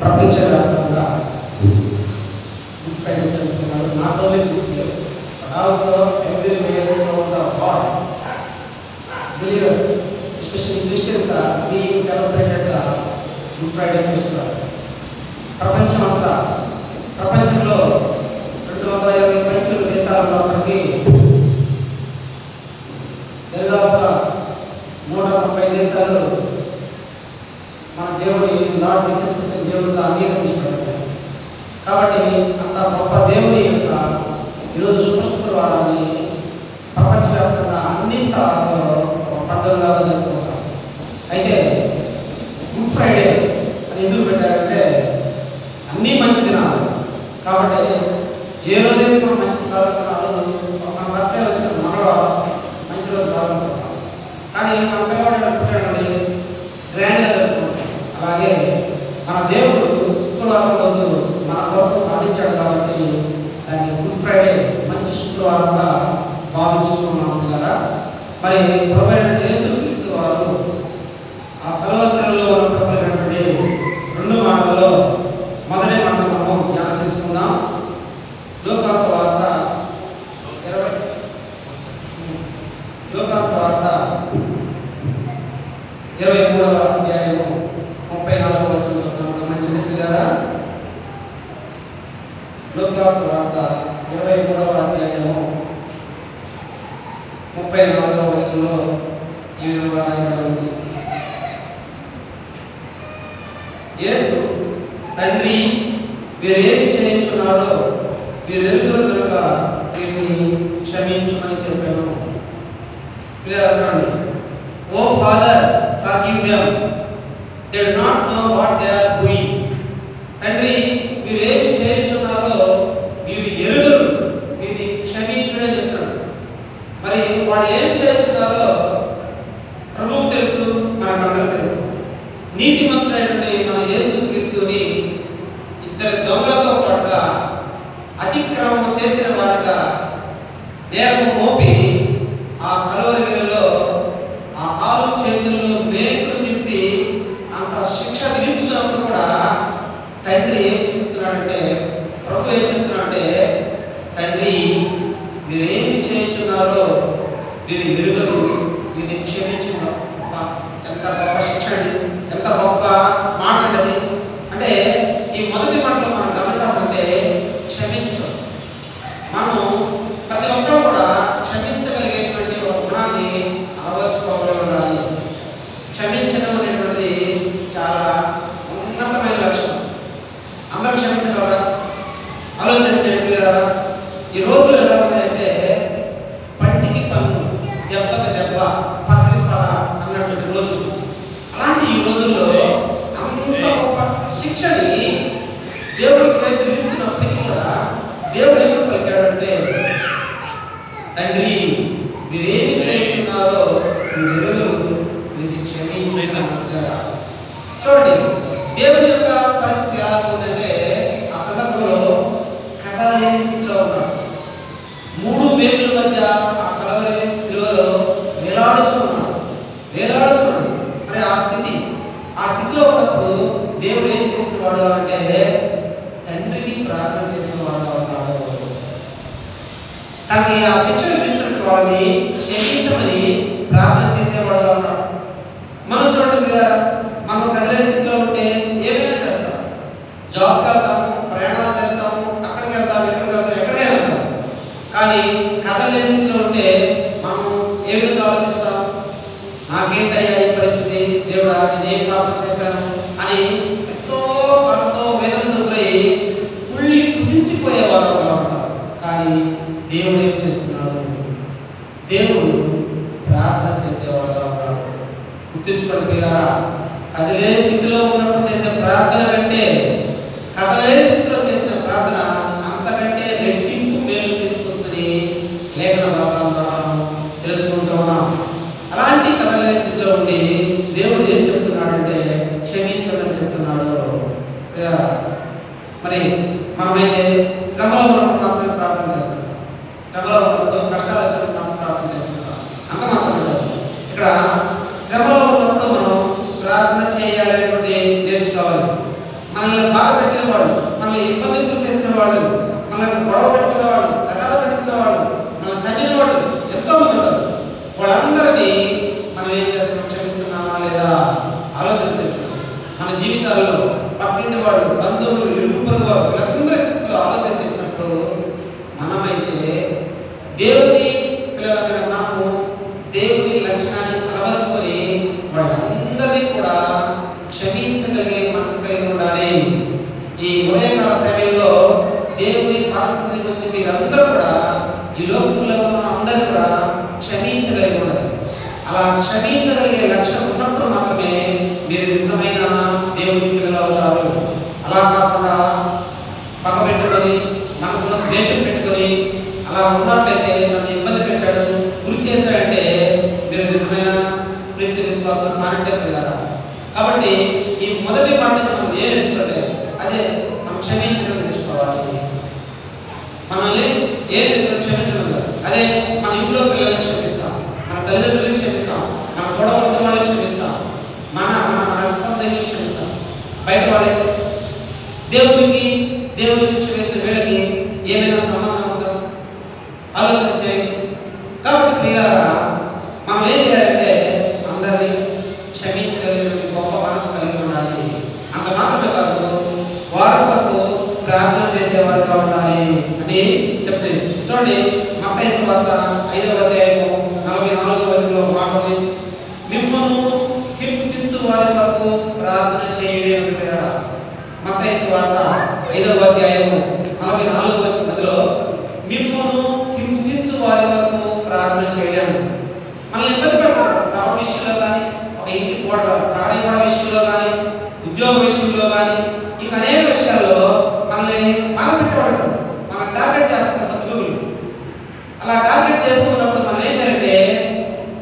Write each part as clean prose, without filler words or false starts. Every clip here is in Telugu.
ప్రపంచవ్యాప్తంగా గుడ్ ఫ్రైడే జరుపుతున్నారు. Not only Christians but also everywhere over the world. Believers, especially Christians, are being celebrated Good Friday festival. ప్రపంచంలో 220 పైచుల దేశాలలో ఉన్నప్పటికీ దాదాపుగా 130 దేశాలు మన దేవుని లార్డ్ జీసస్ క్రీస్తు దేవుడిగా అంగీకరించబడ్డాయి. కాబట్టి అంత గొప్ప దేవుని యొక్క ఈరోజు శుక్రవారాన్ని ప్రపంచవ్యాప్తంగా అన్ని స్థలాల్లో పండుగగా జరుపుకుంటాం. అయితే గుడ్ ఫ్రైడే అని ఎందుకు పెట్టారంటే అన్నీ మంచి దినాలు కాబట్టి ఏ రోజైతే మనం మంచి కావాలనుకున్నారో మన బర్త్డే వచ్చిన మంగళవారం మంచి రోజు కావాలనుకుంటాం. కానీ మన పిల్లవాడు పుట్టాడండి గ్రాండ్గా జరుపుకుంటాం. అలాగే మన దేవుడు శుక్రవారం రోజు మన కొరకు పాటించాడు కాబట్టి దాన్ని గుడ్ ఫ్రైడే మంచి శుక్రవారంగా భావించుకున్నాం కదా. మరి ప్రభువైన యేసుక్రీస్తు వారు ఆ కలువరిలో ఉన్నటువంటి 2 మాటలలో మొదటి మాట మనం ధ్యానం చేసుకుందాం. లూకాసు వార్త 23వ అధ్యాయము 34వ వచనం మంచి కదా. లూకాసు వార్త 23వ అధ్యాయము 34వ వచనంలో ఈ విధంగా రాయబడింది. యేసు, తండ్రి, వీరేమి చేయించున్నారో వీరు ఎరుగురు కనుక వీరిని క్షమించుమని చెప్పాను. O father, forgive them, they do not know what they are doing. తండ్రి, వీరేమి చేయించున్నారో వీరు ఎరుగురు, వీరిని క్షమించుమని చెప్తున్నాడు. మరి వాళ్ళు ఏం చేయించున్నారో ప్రభువు తెలుసు, మనకందరూ తెలుసు. నీతిమంతుడైనటువంటి మన యేసుక్రీస్తుని 2 దొంగలతో పాటుగా అతిక్రమం చేసిన వారిగా నేరం మోపి ఆ కలువరిలో ఆ కాలు చేతుల్లో మేకులు తిప్పి అంత శిక్ష విధించినప్పుడు కూడా తండ్రి ఏం చెప్తున్నాడంటే, ప్రభు ఏం చెప్తున్నాడంటే, తండ్రి, మీరేమి చేయించున్నారో వీరు ఎరుగరు, వీరిని క్షమించిన. ఎంత గొప్ప శిక్ష అండి, ఎంత గొప్ప మాట అండి. అంటే ఈ మొదటి మాటలో మనం గమనించాలంటే క్షమించడం. మనం ప్రతి ఒక్కరూ కూడా క్షమించగలిగేటువంటి ఒక గుణాన్ని అలవర్చుకోవాలి ఉండాలి. క్షమించడం అనేటువంటిది చాలా ఉన్నతమైన లక్షణం. అందరూ క్షమించగలరా? ఆలోచన చేయండి కదా. ఈ రోజులు ఎలా ఉన్నాయంటే పంటికి పన్ను, దెబ్బకి దెబ్బ, పక్కకి పద అన్నటువంటి రోజు. అలాంటి ఈ రోజుల్లో అంత గొప్ప శిక్షని దేవుడు ఇస్తున్నప్పటికీ కూడా దేవుడు ఏమని పలికాడంటే, తండ్రి, మీరేమి చేయించున్నారో మీరు క్షమించండి. చూడండి, దేవుని యొక్క పరిస్థితి ఎలా ఉందంటే ఆ సందర్భంలో కదలే స్థితిలో ఉన్నాడు. 3 వేగుల మధ్య ఆ కలవరి విలువలో వేలాడుచున్నాడు. మరి ఆ స్థితిలో ఉన్నప్పుడు దేవుడు ఏం చేసేవాడు అంటే తండ్రికి ప్రార్థన చేసేవాడు ఉన్నాడు. తనకి ఆ శిక్ష విధించిన వాళ్ళని క్షమించమని ప్రార్థన చేసేవాడు ఉన్నాడు. మనం చూడండి కదా, మనం కదిలే స్థితిలో ఉంటే ఏమైనా చేస్తాం. జాబ్కి వెళ్తాము, ప్రయాణాలు చేస్తాము, అక్కడికి వెళ్తాము, ఎక్కడికైనా వెళ్తాము. కానీ కదలే స్థితిలో ఉంటే మనం ఏ విధంగా ఆలోచిస్తాం? నాకేంటయ్యా ఈ పరిస్థితి, దేవుడా నేనేం పాపం చేశాను అని ఎంతో వేదనతో పోయి పుల్లి కుసించిపోయేవారు ఉంటారు. కానీ దేవుడు ఏం చేస్తున్నాడు? దేవుడు ప్రార్థన చేసేవాడుగా ఉన్నాడు. గుర్తుంచుకోండి పిల్లరా, కదిలే స్థితిలో ఉన్నప్పుడు చేసే ప్రార్థన కంటే కదలే స్థితిలో చేసిన ప్రార్థన అంతకంటే రెట్టింపు మేలు తీసుకొస్తుంది లేఖన భాగంలో తెలుసుకుంటూ ఉన్నాం. అలాంటి కదలే స్థితిలో ఉండి దేవుడు ఏం చెప్తున్నాడంటే క్షమించమని చెప్తున్నాడు. మరి మనమైతే శ్రమలో ఉన్నప్పుడు మాత్రమే ప్రార్థన చేస్తాం, శ్రమలో ఉన్నప్పుడు కష్టాలు వచ్చినప్పుడు మనం ప్రార్థన చేస్తున్నాం. అంత మాత్రమే ఇక్కడ శ్రమలో ఉన్నప్పుడు మనం ప్రార్థన చేయాలనేటువంటి నేర్చుకోవాలి. మనల్ని క్షమించగలిగి ఉండాలి. అలా క్షమించగలిగే లక్ష్యం ఉన్నప్పుడు మాత్రమే మీరు నిజమైన దేవుని పిల్లలు అవుతారు. అలా కాకుండా పక్క పెట్టుకొని మనసులో ద్వేషం పెట్టుకొని అలా ఉన్నట్లయితే నన్ను ఇబ్బంది పెట్టాడు, గురి చేశాడంటే మీరు నిజమైన క్రీస్తు విశ్వాసం కానంటే కదా. కాబట్టి ఈ మొదటి పాఠం మనం ఏం నేర్చుకోలేదు, అదే మనం క్షమించడం నేర్చుకోవాలి. మనల్ని ఏం క్షమించడం కాదు, అదే మన ఇంట్లో పిల్లల్ని క్షమిస్తాం, మన తల్లిదండ్రులను క్షమిస్తాం, మన గొడవలతో వాళ్ళని క్షమిస్తాం, మన సంబంధాన్ని క్షమిస్తాం. బయట వాళ్ళే దేవుడికి శిక్ష వేసిన వీళ్ళకి ఏమైనా సంబంధం ఉందా ఆలోచన చేయండి. కాబట్టి ప్రియులారా, మనం ఏం చేయాలంటే అందరినీ క్షమించగలిగిన గొప్ప మనసు కలిగి ఉండాలి. అంత మాత్రమే కాదు, వారి వరకు ప్రార్థన చేసేవారుగా ఉండాలి అని చెప్తుంది. చూడండి, మత్తయి సువార్త 5వ అధ్యాయము 44వ వచనంలో మాట ఉంది, మిమ్మల్ని హింసించు వారి వరకు ప్రార్థన చేయండి అని చెప్పారు. మత్తయి సువార్త 5వ అధ్యాయము 44వ వచనంలో మిమ్మల్ని హింసించు వారి వరకు ప్రార్థన చేయలేము. మనల్ని ఇబ్బంది పెడతారు శ్రమ విషయంలో కానీ, ఒక ఇంటి ప్రాణి విషయంలో కానీ, ఉద్యోగ విషయంలో కానీ, ఇంకా అనేక విషయాల్లో మనల్ని బాధపెట్టేవాడు, మనం టార్గెట్ చేస్తున్న ఉద్యోగులు. అలా టార్గెట్ చేస్తున్నప్పుడు మనం ఏం చేయాలంటే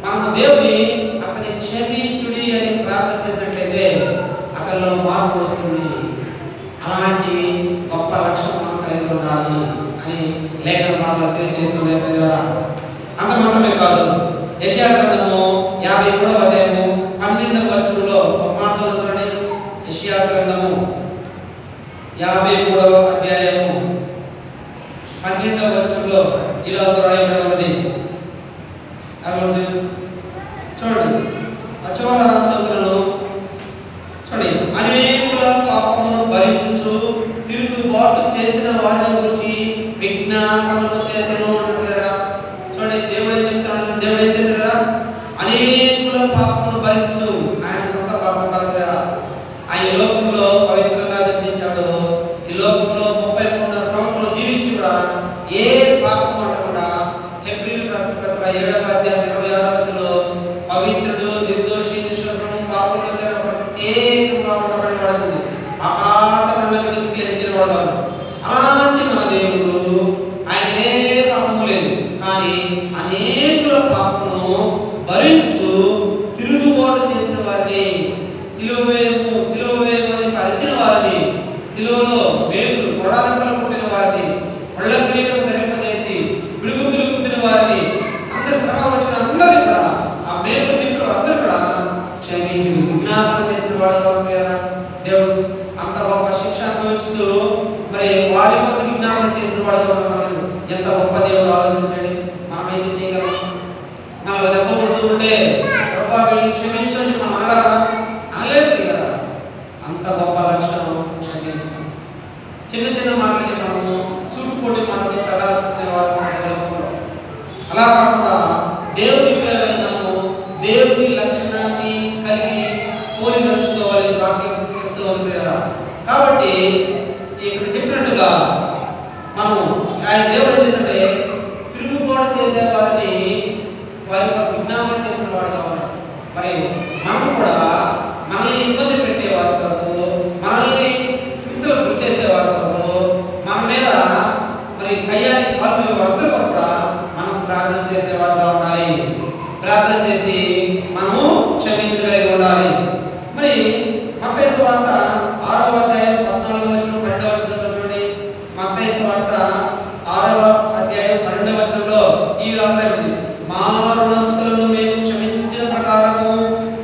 మనం దేవుని అతని క్షమించుడి అని ప్రార్థన చేసినట్లయితే అతనిలో మార్పు వస్తుంది. అలాంటి గొప్ప లక్ష్యం మనం కలిగి ఉండాలి అని లేఖన భాగాలు తెలియజేస్తుండే. అంత మాత్రమే కాదు, యెషయా గ్రంథము 53వ అధ్యాయము 12వ వచనంలో ఒక మాట చదువుతాడు. యెషయా గ్రంథము 53వ అధ్యాయము 12వ వచనంలో ఇలా రాయబడి ఉన్నది. చూడండి, చదువుతున్నాను. చూడండి, అనేకుల పాపమును భరించుచు తిరుగుబాటు చేసిన వారిని గురించి విజ్ఞాపనము చేసెను అంటున్నారా. చూడండి, దేవుడు ఏం చెప్తాడు, దేవుడు ఏం చేశారా, అనేకుల పాపమును భరించు. ఆయన సొంత పాపం కాదు కదా, ఆయన లోకంలో పవిత్రంగా జన్మించాడు. ఈ లోకంలో 33 సంవత్సరాలు జీవించి కూడా ఏ పాపం అనకుండా హెబ్రీయులకు రాసిన పత్రిక 7వ అధ్యాయం 26వ వచనంలో పవిత్రుడు, నిర్దోషి, నిష్కపటుడు, పాపంలో చేసిన ప్రత్యేకంగా ఉండబడినవాడు, ఆకాశమండలం క్లేచిన వాడు. అలాంటి మన దేవుడు, ఆయన ఏ పాపము లేదు, కానీ అనేకుల పాపమును భరించుతూ తిరుగుబాటు చేసిన వారిని, సిలువ అని పరిచిన వారిని, సిలువలో వేలు కొడాలంకలు పుట్టిన వారిని, ఒళ్ళ కిరీటం ధరింపజేసి పిడుగుతులు పుట్టిన వారిని, అందరి శ్రమ వచ్చిన అందరినీ కూడా, ఆ మేలు దీంట్లో అందరూ కూడా క్షమించి విజ్ఞాపన చేసిన వాడు దేవుడు. అంత గొప్ప శిక్ష అనుభవిస్తూ మరి వారి కొరకు విజ్ఞాపన చేసిన వాడు ఎంత గొప్ప దేవుడు ఆలోచించండి. మనం ఏం చేయగలం? మనం దెబ్బపడుతూ ఉంటే ప్రభా వీళ్ళని క్షమించండి మనం అనగలరా? అనలేదు కదా. అంత గొప్ప లక్షణం క్షమించడం. చిన్న చిన్న మాటలకి మనము సూటుపోటీ మాటలు కదాల్సిన వారు. అలా కాకుండా దేవుని పిల్లలను దేవుని లక్షణాన్ని కలిగి పోలి నడుచుకోవాలి వాక్యం చెప్తూ ఉంది కదా. కాబట్టి ఇక్కడ చెప్పినట్టుగా మనం ఆయన దేవుడు ఏం చేస్తుంటే తిరుగుబాటు చేసే వారిని వారి విజ్ఞాపన చేసిన వాడు కావాలి. మరి మనం కూడా మనల్ని ఇబ్బంది పెట్టేవారు కాదు, మనల్ని హింసలు గురి చేసేవారు కాదు, మన మీద మరి కయ్యానికి పాల్గొనే వారందరూ కూడా మనం ప్రార్థన చేసేవారుగా ఉండాలి. ప్రార్థన చేసి మనము క్షమించగలిగి ఉండాలి. మరి మత్తయి సువార్త 6వ అధ్యాయం 14వ వచనం 12వ వచనంలో చూడండి. మత్తయి సువార్త 6వ అధ్యాయం 12వ వచనంలో ఈ విధంగా ఉంది, మా రుణస్తులను మేము క్షమించిన ప్రకారము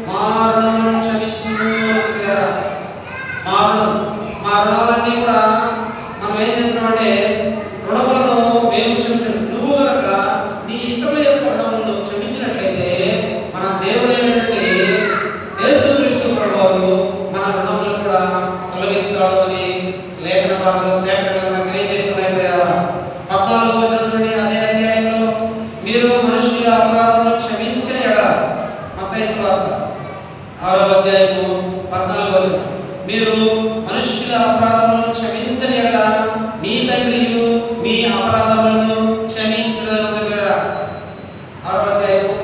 మా రుణములను క్షమించుము. మా రుణాలన్నీ కూడా మనం ఏం చేస్తున్నామంటే రుణములను మేము క్షమించడం. నువ్వు కనుక నీ ఇతరుల యొక్క రుణములను క్షమించినట్లయితే మన దేవుడైనటువంటి యేసుక్రీస్తు ప్రభువు మన రుణములను కూడా తొలగిస్తాడు అని లేఖన భాగంలో తెలియజేస్తున్నాయి. 14వ వచనం చూడండి, అదే అధ్యాయంలో మీరు మనుష్యుల అపరాధములను క్షమించిన ఎడల, మత్తయి సువార్త 6వ అధ్యాయము 14వ వచనం, మీరు మనుష్యుల అపరాధములను క్షమించిన ఎడల మీ తండ్రియు మీ అపరాధములను క్షమించును కదా. 6వ అధ్యాయము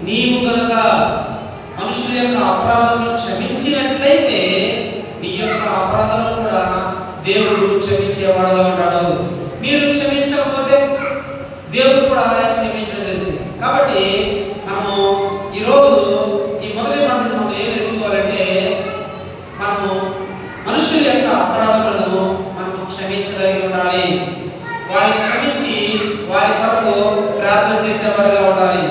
నీవు కనుక మనుషుల యొక్క అపరాధములను క్షమించినట్లయితే నీ యొక్క అపరాధములను కూడా దేవుడు క్షమించేవాడుగా ఉంటాడు. మీరు క్షమించకపోతే దేవుడు కూడా అలాగే క్షమించలేదు. కాబట్టి మనము ఈరోజు ఈ మొదటి మాటను మనం ఏం నేర్చుకోవాలంటే, మనము మనుషుల యొక్క అపరాధములను మనం క్షమించగలిగి ఉండాలి. వారిని క్షమించి వారి కొరకు ప్రార్థన చేసేవారుగా ఉండాలి.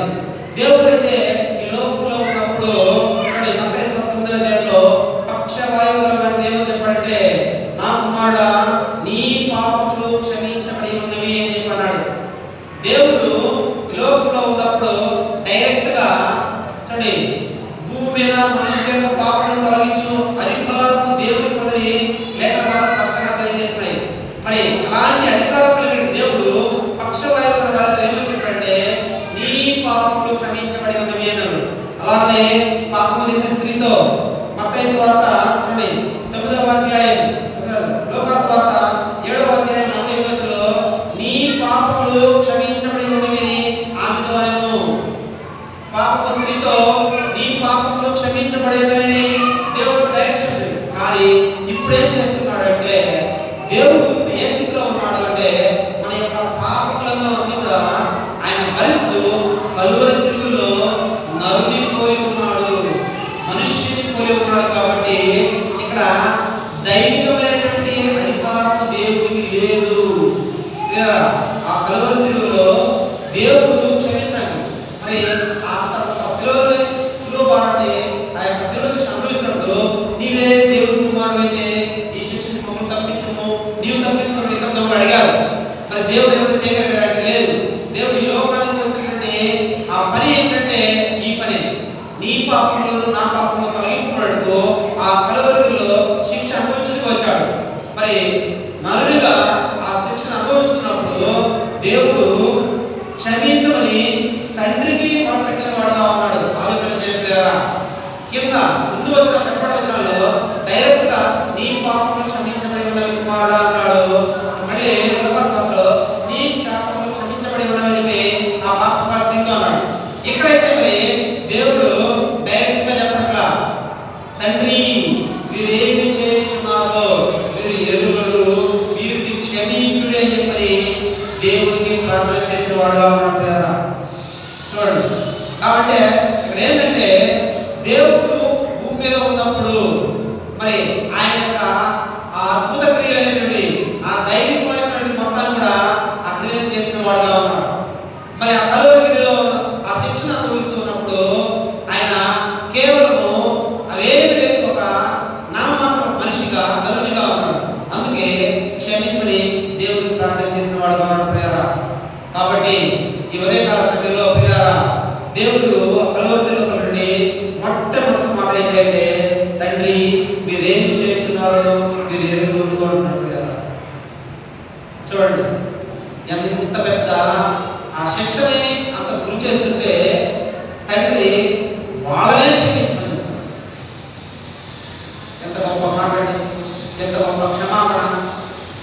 దేవుడైతే ఈ లోకంలో ఉన్నప్పుడు మత్తయి 19వ అధ్యాయంలో పక్షవాయువు గల దేవుడు చెప్పాడంటే, నా కుమారుడా నీ పాపములు క్షమించబడి ఉన్నవి అని చెప్పన్నాడు. దేవుడు ఈ లోకంలో ఉన్నప్పుడు డైరెక్ట్ గా చూడండి, భూమి మీద మనుషుల యొక్క పాపములను తొలగించు అధికారం దేవుని పొందని లేఖనాలు స్పష్టంగా తెలియజేస్తున్నాయి. మరి అలాంటి అధికారం కలిగిన దేవుడు పక్షవాయువు గల దేవుడు చెప్పాడంటే, నీ పాపములు క్షమించబడి ఉన్నవి అన్నాడు. అలాగే పాపం చేసే స్త్రీతో మత్తయి సువార్త చూడండి 9వ అధ్యాయం, లూకా సువార్త 7వ అధ్యాయం 4వ వచనంలో నీ పాపములు క్షమించబడి ఉన్నవి ఆమెతో అనెను. పాపపు స్త్రీతో నీ పాపములు క్షమించబడి ఉన్నవి దేవుడు డైరెక్షన్. కానీ ఇప్పుడు ఏం చేస్తున్నాడంటే, దేవుడు ఏ స్థితిలో ఉన్నాడు అంటే, మన యొక్క పాపములను అన్ని కూడా ఆయన భరించు కలువరి సిలువలో నరునిపోయి ఉన్నాడు, మనుష్యుని పోయి ఉన్నాడు. కాబట్టి ఇక్కడ దైవికమైనటువంటి అధికారం దేవుడికి లేదు. ఆ కలువరి సిలువలో దేవుడు క్షమించాడు. మరి ఆ సిలువ బాటే ఆ యొక్క సిలువ శిక్ష అనుభవిస్తున్నప్పుడు నీవే దేవుడు కుమారుడైతే ఈ శిక్షని మమ్మల్ని తప్పించము, నీవు తప్పించుకుని ఇతరులు అడిగారు. మరి దేవుడు ఎవరు చేయగలిగాడంటే లేదు. దేవుడు ఈ లోకానికి వచ్చినటువంటి ఆ పని ఏంటంటే ఈ పని, నీ పాపములను నా పాపములను తొలగించుకున్నట్టు ఆ కలువరిలో శిక్ష అనుభవించుకు వచ్చాడు. మరి నరుడిగా ఆ శిక్షను అనుభవిస్తున్నప్పుడు దేవుడు క్షమించమని తండ్రికి మొరపెట్టిన వాడుగా ఉన్నాడు. ఆలోచన చేయగలరా? కింద ముందు వచ్చిన చెప్పడం వచనాల్లో డైరెక్ట్ గా నీ పాపములు క్షమించబడి ఉన్నవి కుమారుడా అన్నాడు. మళ్ళీ నీ పాపములు క్షమించబడి ఉన్నవి ఆ పాప అన్నాడు. ఇక్కడైతే మరి దేవుడు డైరెక్ట్ గా చెప్పట్లా, తండ్రి వీరేమి చేస్తున్నారో మీరు ఎరుగరు, వీరిని క్షమించుడే అని చెప్పి దేవుడికి ప్రార్థన చేసేవాడుగా ఉన్నాడు. చూడండి, కాబట్టి ఇక్కడ ఏంటంటే దేవుడు భూమి మీద ఉన్నప్పుడు మరి ఆయన యొక్క ఆ అద్భుత క్రియలు అనేటువంటి ఆ దైవికమైనటువంటి మొత్తాన్ని కూడా ఆ క్రియలు చేసిన వాడుగా ఉన్నాడు. మరి ఆ కలువరిలో ఆ శిక్షణ అనుభవిస్తున్నప్పుడు ఆయన కేవలము అవేమి లేదు, ఒక నామమాత్రం మనిషిగా నరునిగా ఉన్నాడు. అందుకే క్షమింపని దేవుడికి ప్రార్థన చేసిన వాడుగా ఉన్నాడు ప్రియారా. కాబట్టి ఈ ఉదయకాల సమయంలో ప్రియారా, దేవుడు కలువరిలో ఉన్నటువంటి మొట్టమొదటి మాట ఏంటంటే, తండ్రి మీరేం చేస్తున్నారు మీరు ఎరుగురు అంటున్నారు ప్రియారా. చూడండి, ఎంత పెద్ద ఆ శిక్షని అంత గురి చేస్తుంటే తండ్రి వాళ్ళనే క్షమించమని. ఎంత గొప్ప మాట్లాడి, ఎంత గొప్ప క్షమాపణ.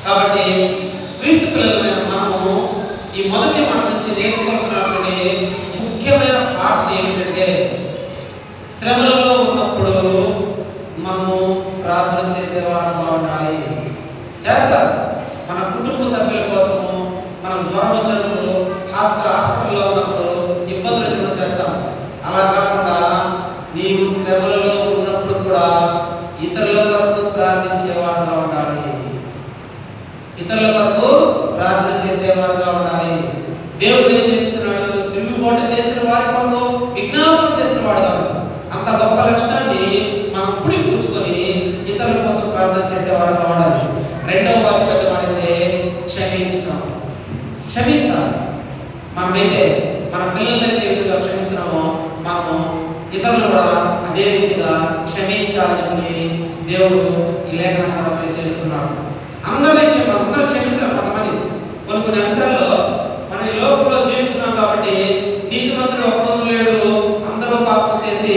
కాబట్టి క్రీస్తు పిల్లలమైన మనము ఈ మొదటి మాట నుంచి నేర్చుకోవాల్సినటువంటి ముఖ్యమైన పాఠం ఏమిటంటే, శ్రమలలో ఉన్నప్పుడు మనము ప్రార్థన చేసేవాడుగా ఉండాలి. చేస్తారు మన కుటుంబ సభ్యుల కోసము, మనం జ్వరం వచ్చినప్పుడు హాస్పిటల్లో ఉన్నప్పుడు ఇబ్బందులు వచ్చినప్పుడు చేస్తాం. అలా కాకుండా నీవు శ్రమలలో ఉన్నప్పుడు కూడా ఇతరుల వరకు ప్రార్థించేవాడుగా ఉండాలి, ఇతరుల వరకు ప్రార్థన చేసేవాడుగా ఉండాలి. దేవుడు ఏం చెప్తున్నాడు? తిరుగుబాటు చేసిన వారి కొరకు విజ్ఞాపనం చేసిన వాడుగా. అంత గొప్ప లక్షణాన్ని మనం పుడి కూర్చుకొని ఇతరుల కోసం ప్రార్థన చేసేవాడుగా ఉండాలి. రెండవ వాక్యం అంటే క్షమించడం. క్షమించాలి. మనమైతే మన పిల్లలైతే ఏ విధంగా క్షమిస్తున్నామో మనము ఇతరులు కూడా అదే రీతిగా క్షమించాలని దేవుడు ఈ లేఖనం చేస్తున్నాడు. అందరూ క్షమించాలి. కొంతమంది కొన్ని అంశాల్లో మనం ఈ లోకంలో జీవించున్నాం కాబట్టి నీతిమంతుడు ఒక్కడు లేడు, అందరూ పాపం చేసి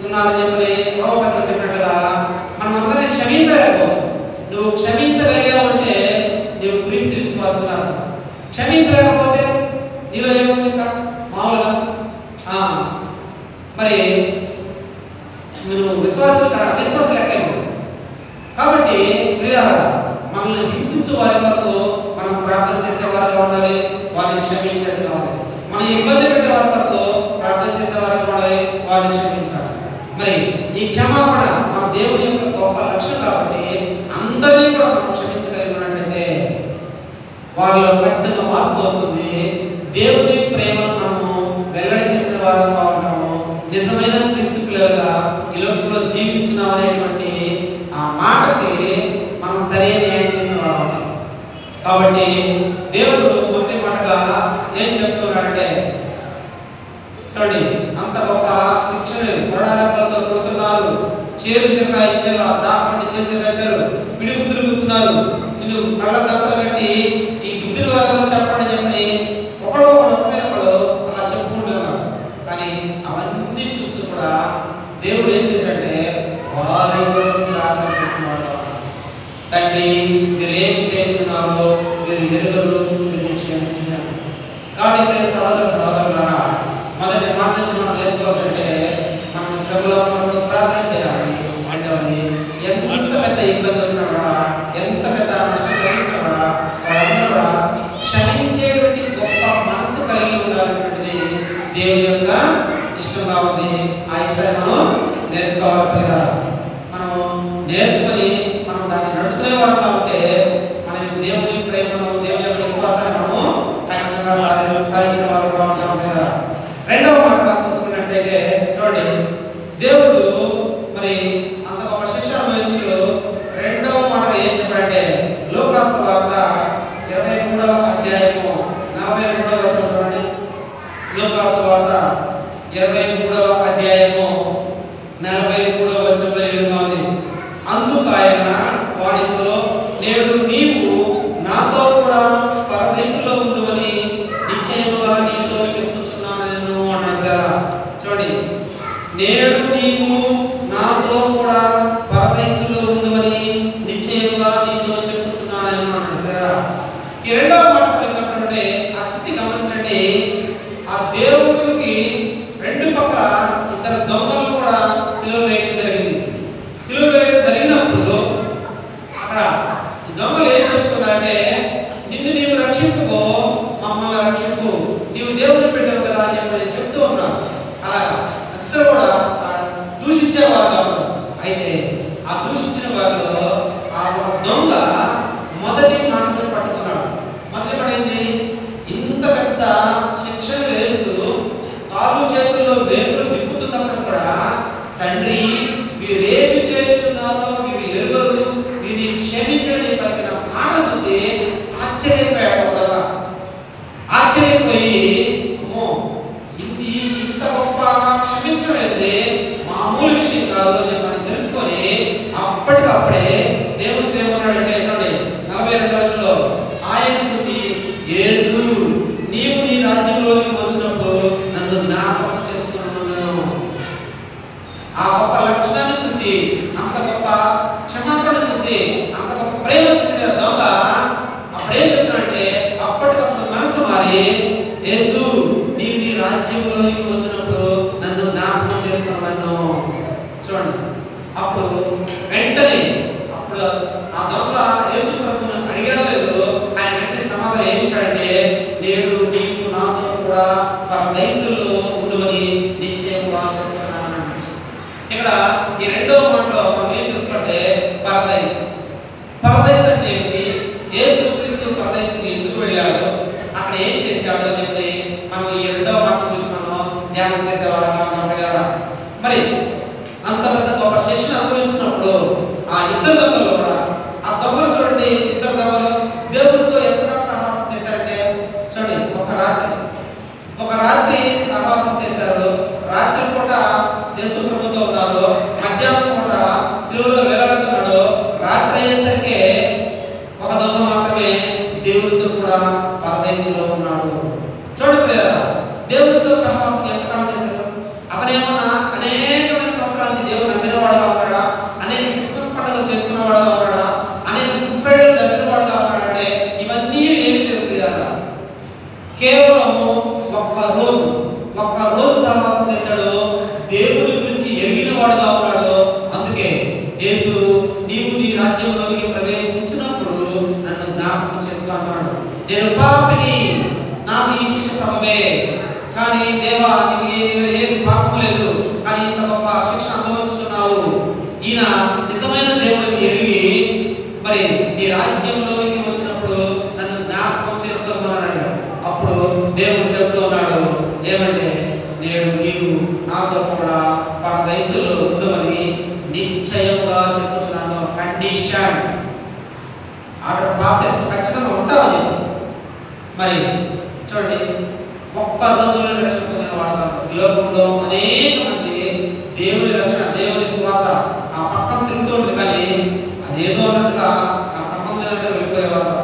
ఉన్నారని చెప్పి రోమపత్రిక చెప్పినట్టుగా మనం అందరినీ క్షమించలేకపోవచ్చు. నువ్వు క్షమించగలిగావు అంటే నువ్వు క్రీస్తు విశ్వాసంగా. క్షమించలేకపోతే నీలో ఏముంది? ఇంకా మామూలుగా మరి మీరు విశ్వాసం లెక్కలు. కాబట్టి ప్రియులారా, మనల్ని హింసించే వారి వరకు మనం ప్రార్థన చేసే వారిగా ఉండాలి, వారిని క్షమించేది కావాలి. మనం ఇబ్బంది పెట్టే వారి వరకు ప్రార్థన చేసే వారిగా ఉండాలి, వారిని క్షమించాలి. మరి ఈ క్షమాపణ మన దేవుని యొక్క గొప్ప లక్ష్యం కాబట్టి అందరినీ కూడా మనం క్షమించగలిగినట్లయితే వారిలో ఖచ్చితంగా మార్పు వస్తుంది. దేవుని ప్రేమను మనము వెల్లడి చేసిన వారంగా ఉంటాము. నిజమైన క్రీస్తు పిల్లలుగా ఈ లోకంలో జీవించున్నాం అనేటువంటి ఆ మాటకి మనం సరైన న్యాయం చేసిన వారు. కాబట్టి దేవుడు మొదటి మాటగా ఏం చెప్తున్నాడంటే, చూడండి, అంత గొప్ప శిక్షను కొరడాలతో కొడుతున్నారు, చేరు చిరగా ఇచ్చారు, దాపండి చేరు చిరగా ఇచ్చారు, పిడి గుద్దులు గుద్దుతున్నారు, వీళ్ళు కళ్ళ దత్తలు కట్టి ఈ గుద్దుల వాళ్ళతో చెప్పండి చెప్పని ఒకడు అలా చెప్పుకుంటున్నారు. కానీ అవన్నీ చూస్తూ కూడా దేవుడు ఏం చేశాడంటే వారైతే ప్రార్థన చేస్తున్నారు. తండ్రి, మీరు ఏం చేస్తున్నారు, మీరు ఎరుగరు, మీరు క్షమించారు. కాబట్టి సహోదరులారా, మొదటి మాట నుంచి మనం నేర్చుకోవాలంటే మనం శ్రమలో ప్రార్థన చేయాలి. అంటే ఎంత పెద్ద ఇబ్బంది వచ్చినా కూడా, ఎంత పెద్ద నష్టం కలిగినా కూడా వాళ్ళందరూ కూడా క్షమించేటువంటి గొప్ప మనసు కలిగి ఉండాలనేటువంటిది దేవుని యొక్క ఇష్టంగా ఉంది. ఆ ఇష్టాన్ని మనం నేర్చుకోవాలి. మనం నేర్చుకొని మనం దాన్ని నడుచుకునే వారుగా ఉంటే మనం దేవుని ప్రేమను, దేవుని యొక్క విశ్వాసాన్ని మనము ఖచ్చితంగా సాధించిన వారుగా ఉంటాం. రెండవ మాట చూసుకున్నట్టయితే చూడండి, దేవుడు మరి అంత గొప్ప శిక్ష అనుభవించు. రెండవ మాట ఏం చెప్పాడంటే లూకాసు వార్త 23వ అధ్యాయము 43వ వచనం చూడండి. లూకాసు వార్త 23వ అధ్యాయము 43వ వచనంలో ఈ విధంగా ఉంది. అందుకు ఆయన వారితో, నేడు నీవు నాతో కూడా పరదేశంలో ఉండువని నిశ్చయముగా నీతో చెప్పుచున్నాను అన్నారు. చూడండి, నేడు నీవు నాతో కూడా పరదేశంలో ఉండువని నిశ్చయముగా నీతో చెప్పుచున్నాను అన్నారు. ఈ రెండవ మాట పలికినటువంటి ఆ స్థితి గమనించండి. ఆ దేవుడికి రెండు పక్కల ఇద్దరు దొంగలు కూడా సిలువ వేయడం జరిగింది. సిలువ వేయడం జరిగినప్పుడు అక్కడ దొంగలు ఏం చెప్తున్నారంటే, నిన్ను నీవు రక్షించుకో, మమ్మల్ని రక్షించు, నీవు దేవుని బిడ్డవు కదా అని చెప్పి చెప్తూ ఉన్నారు. అలాగా ఇద్దరు కూడా దూషించే వారు. అయితే ఆ దూషించిన వారిలో ఆ దొంగ మొదటి మాటను పట్టుకున్నాడు. మొదటి మాట ఏంటి? ఇంత పెద్ద శిక్షణ వేస్తూ కాలు చేతుల్లో వేపులు దిప్పుతున్నప్పుడు కూడా, తండ్రి వీరేమి చేస్తున్నారో వీరు ఎరుగరు, వీరిని క్షమించని పలికిన మాట చూసి ఆశ్చర్యపోయాడు కదా. ఆశ్చర్యపోయి, అమ్మో, ఇది ఇంత గొప్ప క్షమించడం అయితే మామూలు విషయం కాదు అని మనం తెలుసుకొని అప్పటికప్పుడే దేవుడు ఏమన్నాడంటే చూడండి 42వ వచనంలో, ఆయన చూసి, యేసు నీవు నీ రాజ్యంలోకి వచ్చినప్పుడు నన్ను జ్ఞాపకం చేసుకున్నాను. ఆ గొప్ప లక్షణాన్ని చూసి, అంత గొప్ప క్షమాపణ చూసి, అంత గొప్ప ప్రేమ చూసిన దొంగ అప్పుడేం చెప్తున్నాడంటే అప్పటికప్పుడు మనసు మారి, యేసు నీవు నీ రాజ్యంలోకి వచ్చినప్పుడు నన్ను జ్ఞాపకం చేసుకున్నాను. చూడండి, అప్పుడు వెంటనే అప్పుడు ఆ దొంగ యేసు ప్రభువును అడిగాడో లేదు, ఆయన వెంటనే సమాధానం ఏమి ఇచ్చాడంటే, నేడు నీవు నాతో కూడా పరదేశంలో ఉండువని నిశ్చయముగా చెప్తున్నాను. ఇక్కడ ఈ రెండవ మాటలో మనం ఏం చూసుకుంటే పరదేశం. పరదేశం అంటే ఏమిటి? యేసు క్రీస్తు పరదేశం ఎందుకు వెళ్ళాడు, అక్కడ ఏం చేశాడు అని చెప్పి మనం ఈ రెండవ మాట గురించి మనం ధ్యానం చేసేవారుగా ఉన్నాం కదా. మరి అంత పెద్ద గొప్ప శిక్షణ అనుభవిస్తున్నప్పుడు ఆ ఇద్దరు దొంగలు కూడా, ఆ దొంగలు చూడండి, ఇద్దరు దొంగలు దేవుడితో ఎంతగా సహవాసం చేశారంటే చూడండి, ఒక రాత్రి సహవాసం చేశారు. రాత్రి పూట యేసు ప్రభుతో ఉన్నారు, మధ్యాహ్నం పూట సిలువలో వేలాడుతున్నాడు. రాత్రి అయ్యేసరికి ఒక దొంగ మాత్రమే దేవుడితో కూడా పరదేశంలో ఉన్నాడు. చూడండి, దేవుడితో సహవాసం ఎంతకాలం చేశారు. అతనేమన్నా అనేకమైన సంవత్సరాల నుంచి దేవుడు నమ్మినవాడుగా ఉన్నాడా, అనేక క్రిస్మస్ పండుగలు చేసుకున్నవాడుగా ఉన్నాడా, అనేక గుడ్ ఫ్రైడేలు జరిపినవాడుగా ఉన్నాడంటే ఇవన్నీ ఏమి లేవు కదా. కేవలం ఒక్క రోజు నాతో కూడా పరదేశంలో ఉందమని నిశ్చయముగా చెప్పుచున్నాను. కండిషన్, ఆర్డర్ ప్రాసెస్ ఖచ్చితంగా ఉంటామని. మరి చూడండి, ఒక్క రోజులో రక్షణ పొందిన వాడు ఈ లోకంలో అనేక మంది దేవుని రక్షణ, దేవుని సువార్త ఆ పక్కన తిరుగుతూ ఉంటుంది, కానీ అదేదో అన్నట్టుగా నాకు సంబంధం లేదంటే వెళ్ళిపోయేవారు.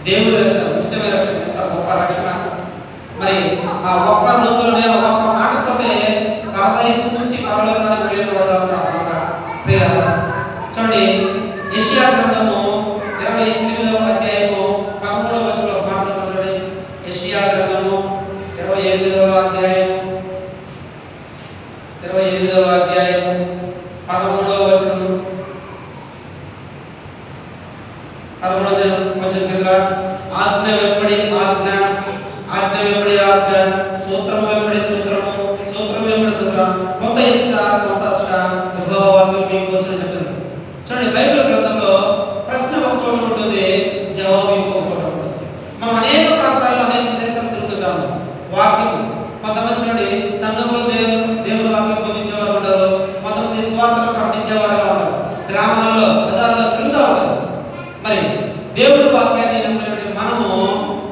దేవుని రక్షణ, ఉచితమైన రక్షణ, ఎంత గొప్ప రక్షణ. మరి ఆ ఒక్క రోజులోనే ఒక్క మాటతోనే పరదేశం నుంచి పరలోకానికి వెళ్ళినవాడుగా ప్రియులారా. చూడండి, యెషయా గ్రంథము 28వ అధ్యాయము 13వ వచనంలో మాట్లాడుతున్నాడు. యెషయా గ్రంథము 28వ అధ్యాయము 13వ వచనం 13వ కొంచెం కింద, ఆజ్ఞ వెంబడి ఆజ్ఞ, ఆజ్ఞ వెంబడి ఆజ్ఞ, సూత్రము వెంబడి సూత్రము, సూత్రము వెంబడి సూత్రం, కొంత ఇచ్చుట కొంత అచ్చుట, యెహోవా వాక్యం మీకు వచ్చును చెప్తారు. చూడండి, బైబిల్ గ్రంథంలో ప్రశ్న ఒక చోట ఉంటుంది, జవాబు ఇంకొక చోట ఉంటుంది. మనం అనేక ప్రాంతాల్లో అనేక ప్రదేశాలు తిరుగుతుంటాము. వాక్యం కొంతమంది చూడండి సంఘంలో దేవుని వాక్యం బోధించేవారు ఉంటారు, కొంతమంది స్వార్థను ప్రకటించేవారుగా ఉంటారు, గ్రామాల్లో బజార్లో తిరుగుతూ ఉంటారు. మరి దేవుని వాక్యాన్ని నమ్మినటువంటి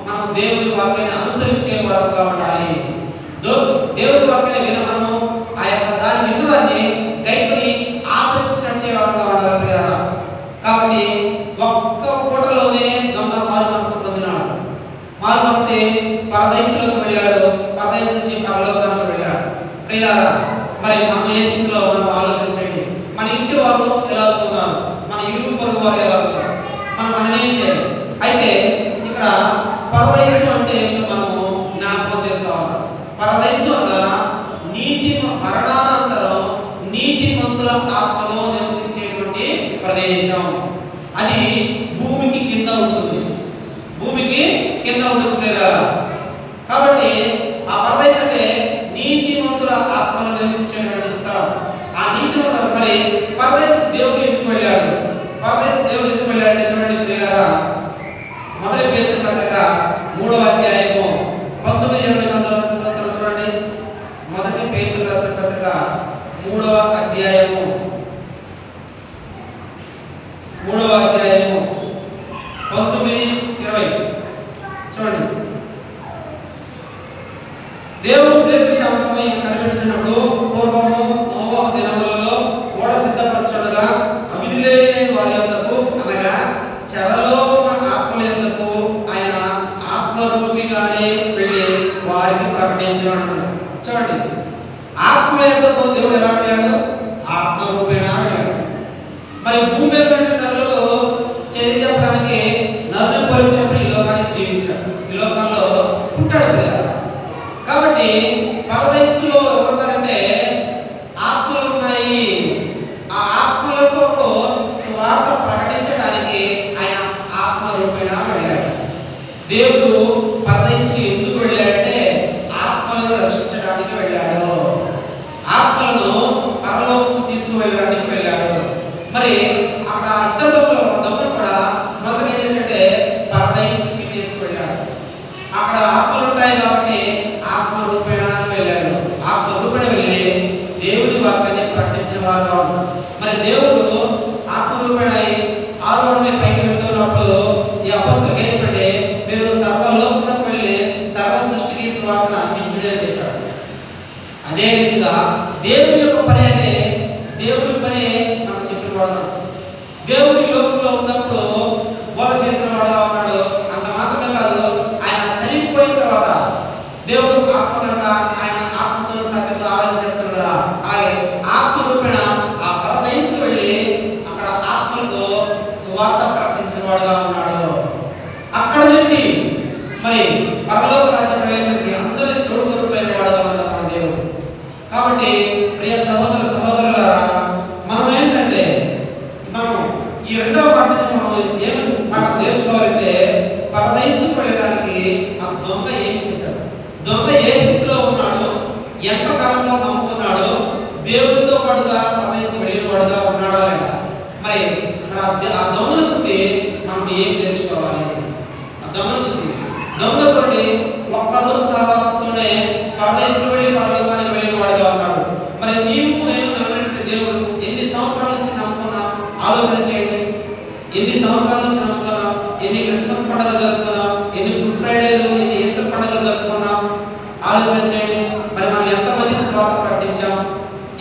మనం దేవుని వాక్యాన్ని అనుసరించే వారుగా ఉండాలి. దేవుని వాక్యాన్ని విన మనము ఆ యొక్క దాని విన్నదాన్ని గైకొని ఆచరించే వారుగా ఉండాలి. కాబట్టి ఒక్క పూటలోనే దొంగ మారు మనసు పొందినాడు. మారు మనసు పరదేశంలోకి వెళ్ళాడు, పరదేశం నుంచి పరలోకానికి వెళ్ళాడు. ప్రియులారా, మరి మనం ఏ స్థితిలో ఉన్నామో ఆలోచించండి. మన ఇంటి వారు ఎలా ఉన్నారు, మన ఇరుగు పొరుగు వారు ఎలా ఉన్నారు, మనం ఏం చేయాలి? అయితే ఇక్కడ పరదేశం అంటే మనము జ్ఞాపకం చేసుకోవాలి. పరదేశం అనగా నీతి మరణానంతరం నీతిమంతుల ఆత్మలో నివసించేటువంటి ప్రదేశం. అది భూమికి కింద ఉంటుంది, భూమికి కింద ఉంటుంది కదా. కాబట్టి ఆ పరదేశం అంటే నీతిమంతుల ఆత్మలో నివసించేటువంటి స్థలం. ఆ నీతిమంతులు మరి పరదేశం దేవుడు ఎందుకు వెళ్ళాడు? పరదేశం దేవుడు ఎందుకు వెళ్ళాడంటే చూడండి ప్రియులారా, మొదటి పేతురు పత్రిక 3వ అధ్యాయము 19-20 చూడండి. మొదటి పేతురు రాసిన పత్రిక 3వ అధ్యాయము 19-20 చూడండి. దేవుడు దీర్ఘశాంతమై కనిపెట్టుచున్నప్పుడు పూర్వము నోవహు దినములలో ఓడ సిద్ధపరచుడగా అవిధి లేని వారి యొద్దకు, అనగా చెరలో ఉన్న ఆత్మల యొద్దకు ఆయన ఆత్మరూపిగానే వెళ్ళి వారికి ప్రకటించాడు. చూడండి, ఆత్మల యొద్దకు దేవుడు ఎలా వెళ్ళాడు? ఆత్మరూపేణ వెళ్ళాడు. మరి భూమి మీద నరులకు చర్యపడానికి నరుని పోలించినప్పుడు ఈ లోకానికి జీవించాడు, ఈ లోకంలో ఉంటాడు పిల్లలు. కాబట్టి పరదేశంలో ఎవరున్నారంటే ఆత్మలు ఉన్నాయి. ఆ ఆత్మలతో సువార్త ప్రకటించడానికి ఆయన ఆత్మరూపేణ వెళ్ళాడు. దేవుడు పరదేశంకి ఎందుకు వెళ్ళాడంటే ఆత్మలను రక్షించడానికి వెళ్ళాడు, ఆత్మలను పరలోకం తీసుకువెళ్ళడానికి వెళ్ళాడు. మరి అక్కడ ఇద్దరు దొంగలు కూడా మొదలు ఏం చేశాడంటే పరదేశంకి తీసుకువెళ్ళాడు. అక్కడ ఆత్మలు ఉంటాయి కాబట్టి ఆత్మరూపేణ వెళ్ళాడు. ఆత్మరూపేణ వెళ్ళి దేవుని వాక్యాన్ని ప్రకటించిన వారు. మరి దేవుడు ఆత్మరూపేణ ఆరోహణ పైకి వెళ్తున్నప్పుడు ఈ అపొస్తలులు ఏం చెప్పండి, మీరు సర్వలోకములకు వెళ్ళి సర్వ సృష్టికి సువార్తను అందించుడే చేశాడు. అదే విధంగా దేవుని యొక్క పని అదే, దేవుని పని మనం చెప్పినవాడు. దేవుడి లోకంలో ఉన్నప్పుడు బోధ చేసిన వాడుగా ఉన్నాడు. అంత మాత్రమే కాదు, ఆయన చనిపోయిన తర్వాత దేవుడు ఆత్మ కనుక ఆయన ఆత్మతో సత్యంతో ఆలోచిస్తాడు కదా. అలాగే ఆత్మరూపేణ ఆ పరదేశం వెళ్ళి అక్కడ ఆత్మలతో సువార్త ప్రకటించిన వాడుగా ఉన్నాడు. అక్కడ నుంచి మరి పరలోక రాజ్య ప్రవేశానికి అందరినీ తోడుకొనిపోయిన వాడుగా ఉన్నాడు మన దేవుడు. కాబట్టి ప్రియ సహోదర సహోదరులారా, మనం ఏంటంటే మనం ఈ రెండవ పాట నుంచి మనం ఏమి పాఠం నేర్చుకోవాలంటే పరదేశం వెళ్ళడానికి ఆ దొంగ ఏం చేశాడు, దొంగ ఏ స్థితిలో ఉన్నాడు, ఎంత కాలంలో నమ్ముకున్నాడు, దేవుడితో పాటుగా పరదేశం వెళ్ళిన వాడుగా ఉన్నాడా లేదా. మరి ఆ దొంగను చూసి మనం ఏం నేర్చుకోవాలి? ఆ దొంగను చూసి, దొంగ చూడండి ఒక్కరోజు సహవాసంతోనే పరదేశం వెళ్ళి పరలోకానికి వెళ్ళిన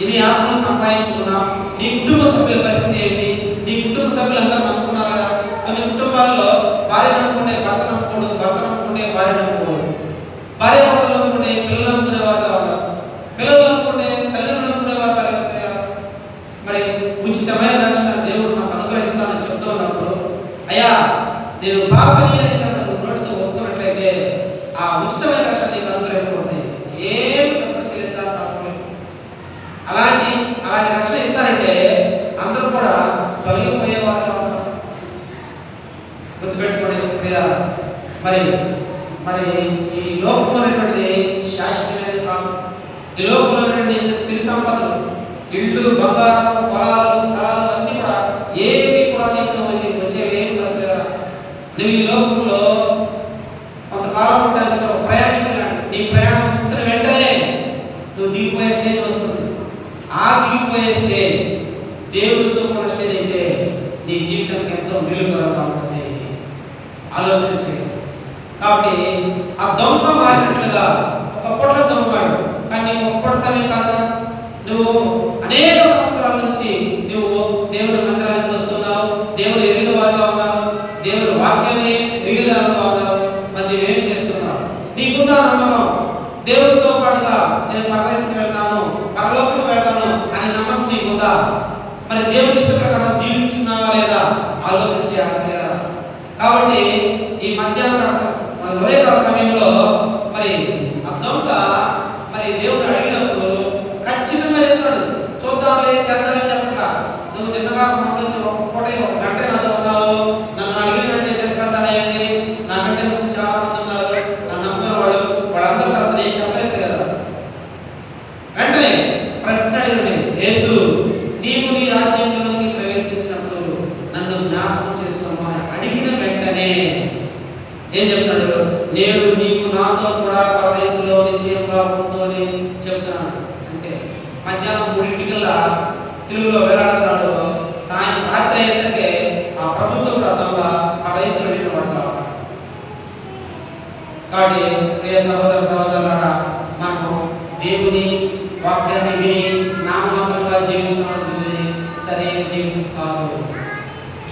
ఇన్ని ఆత్మను సంపాదించుకున్నాం. నీ కుటుంబ సభ్యుల పరిస్థితి ఏంటి? నీ కుటుంబ సభ్యులందరూ నమ్ముకున్నారు కదా. కొన్ని కుటుంబాల్లో భార్య నమ్ముకునే భర్త నమ్ముకోడు, భర్త నమ్ముకునే భార్య నమ్ముకోడు, భార్య భర్తలు నమ్ముకునే పిల్లలు నమ్ముకునే వారు కావాలి, పిల్లలు నమ్ముకునే తల్లిదండ్రులు నమ్ముకునే వారు కావాలి. మరి ఉచితమైన రక్షణ దేవుడు మాకు అనుగ్రహిస్తానని చెప్తూ ఉన్నప్పుడు, అయ్యా నేను పాపని అనే కదా నువ్వు నోటితో ఒప్పుకున్నట్లయితే ఆ ఉచితమైన రక్షణ నీకు అనుగ్రహించబోతుంది. ఏమి డబ్బులు చెల్లించాల్సిన అవసరం లేదు. అలాంటి రక్షణ ఇస్తారంటే అందరూ కూడా తొలగిపోయేవారు ఉంటారు. గుర్తుపెట్టుకోండి ప్రియులారా. మరి ఈ లోకంలో ఉన్నటువంటి శాశ్వతమైన కాదు. ఈ లోకంలో ఉన్నటువంటి స్థిర సంపదలు, ఇళ్ళు, బంగారం, పొలాలు, స్థలాలు అన్నీ కూడా ఏవి కూడా నీకు వచ్చేవి ఏమి కాదు ప్రియులారా. నువ్వు ఈ లోకంలో కొంతకాలం ఉంటానికి ఒక ప్రయాణికులు. నీ ప్రయాణం ముగిసిన వెంటనే నువ్వు దిగిపోయే స్టేజ్ వస్తుంది. ఆ దిగిపోయే స్టేజ్ దేవుడితో ఉన్న స్టేజ్ అయితే నీ జీవితానికి ఎంతో మేలుకరంగా ఉంటుంది. ఆలోచన చేయండి. కాబట్టి ఆ దొంగ మారినట్లుగా ఒకప్పట్లో దొంగవాడు, కానీ ఒక్కటి సమయం కాదు. నువ్వు అనేక సంవత్సరాల నుంచి నువ్వు దేవుడి మందిరానికి వస్తున్నావు, దేవుడు ఎరిగిన వారుగా ఉన్నావు, దేవుడి వాక్యాన్ని ఎరిగిదారుగా ఉన్నావు. మరి నువ్వేం చేస్తున్నావు? నీకుందా నమ్మకం? దేవుడితో పాటుగా నేను పరదేశం వెళ్తాను, పరలోకం వెళ్తాను అనే నమ్మకం నీకుందా? మరి దేవుడి ఇష్ట ప్రకారం జీవించున్నావా లేదా ఆలోచన చేయాలి లేదా? కాబట్టి ఈ ఉదయకాల సమయంలో మరి ఆ దొంగ మరి దేవుడు అడిగినప్పుడు ఖచ్చితంగా చెప్తాడు, చూద్దాంలే చేద్దామని చెప్పకుండా. నువ్వు నిన్నగా ఒక గంట నాతో ఉన్నావు, నన్ను అడిగినట్టే తీసుకెళ్తానేయండి, నాకంటే చాలా మంది ఉన్నారు, నన్ను నమ్మిన వాళ్ళు, వాళ్ళందరూ తర్వాత నేను చెప్పలేదు కదా. వెంటనే ప్రశ్న అడిగిన యేసు, నీవు నీ రాజ్యంలోకి ప్రవేశించినప్పుడు నన్ను జ్ఞాపకం చేసుకోమని అడిగిన వెంటనే ఏం చెప్తాడు? నేడు నీకు నాతో కూడా పరదేశంలో నిశ్చయంగా ఉందో అని చెప్తున్నాను. అంటే మధ్యాహ్నం 3 సిలువలో వేలాడుతున్నాడు. సాయంత్రం రాత్రి అయ్యేసరికి ఆ ప్రభుత్వ ప్రాంతంలో పరదేశంలో వెళ్ళిన వాడు కావాలి. కాబట్టి ప్రియ సహోదర సహోదరులారా, మనము దేవుని వాక్యాన్ని విని నామమాత్రంగా జీవించడం సరైన జీవితం కాదు.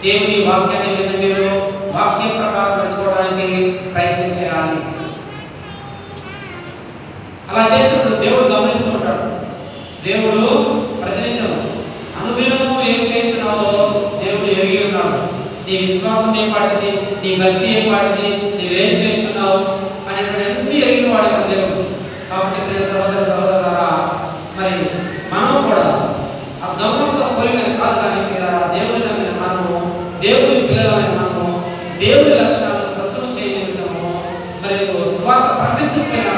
దేవుని వాక్యాన్ని విని మీరు వాక్యం ప్రకారం నడుచుకోవడానికి ప్రయత్నం చేయాలి. అలా చేసినప్పుడు దేవుడు గమనిస్తూ ఉంటాడు. దేవుడు ప్రతినిత్యం అనుదినము ఏం చేస్తున్నావో దేవుడు ఎరిగి ఉన్నాడు. నీ విశ్వాసం ఏం పాటిది, నీ భక్తి ఏం పాటిది, నీవేం చేస్తున్నావు అనేటువంటి అన్ని ఎరిగిన వాడు దేవుడు. కాబట్టి ప్రియ సహోదర సహోదరులారా, మరి మనం కూడా ఆ దొంగతో పోలికలు కాదు, కానీ దేవుని నమ్మిన మనము, దేవుని పిల్లలమైన మనము, దేవుని లక్ష్యాలను ప్రస్తుతం చేయగలుగుతాము. మరి నువ్వు స్వార్థ ప్రకటించకపోయినా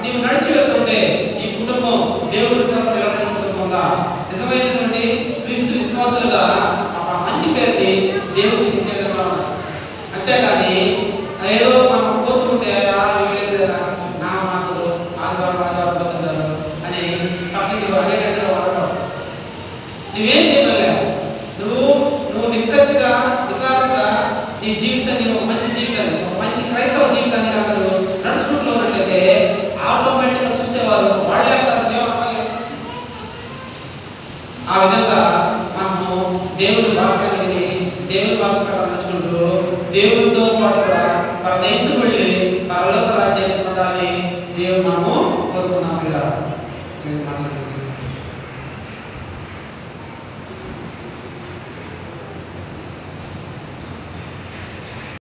నీవు నడిచి వెళ్తుంటే ఈ కుటుంబం దేవుడి కుటుంబంగా నిజమైనటువంటి క్రీస్తు విశ్వాసులుగా ఆ మంచి పేరుని దేవుడికి ఇచ్చేయగలం. అంతేగాని ఏదో మనం పోతుంటే నా మాటలు ఆదివారం బతుకుతారు అని తప్పని అనేక వాడతాం. నువ్వేం చేయగలవు? నువ్వు నిక్కచ్చిగా వికారంగా నీ జీవితాన్ని ఒక మంచి జీవితాన్ని, ఒక మంచి క్రైస్తవ జీవితాన్ని అసలు నడుచుకుంటూ ఉన్నట్లయితే ఆటోమేటిక్గా చూసేవారు వాళ్ళే ఆ విధంగా మనము దేవుని వాక్యాన్ని విని దేవుని వాక్యం నడుచుకుంటూ దేవుడితో పాటుగా పరదేశం వెళ్ళి పరలోక రాజ్యాన్ని పొందాలని దేవుడు మనము కోరుకున్నాం.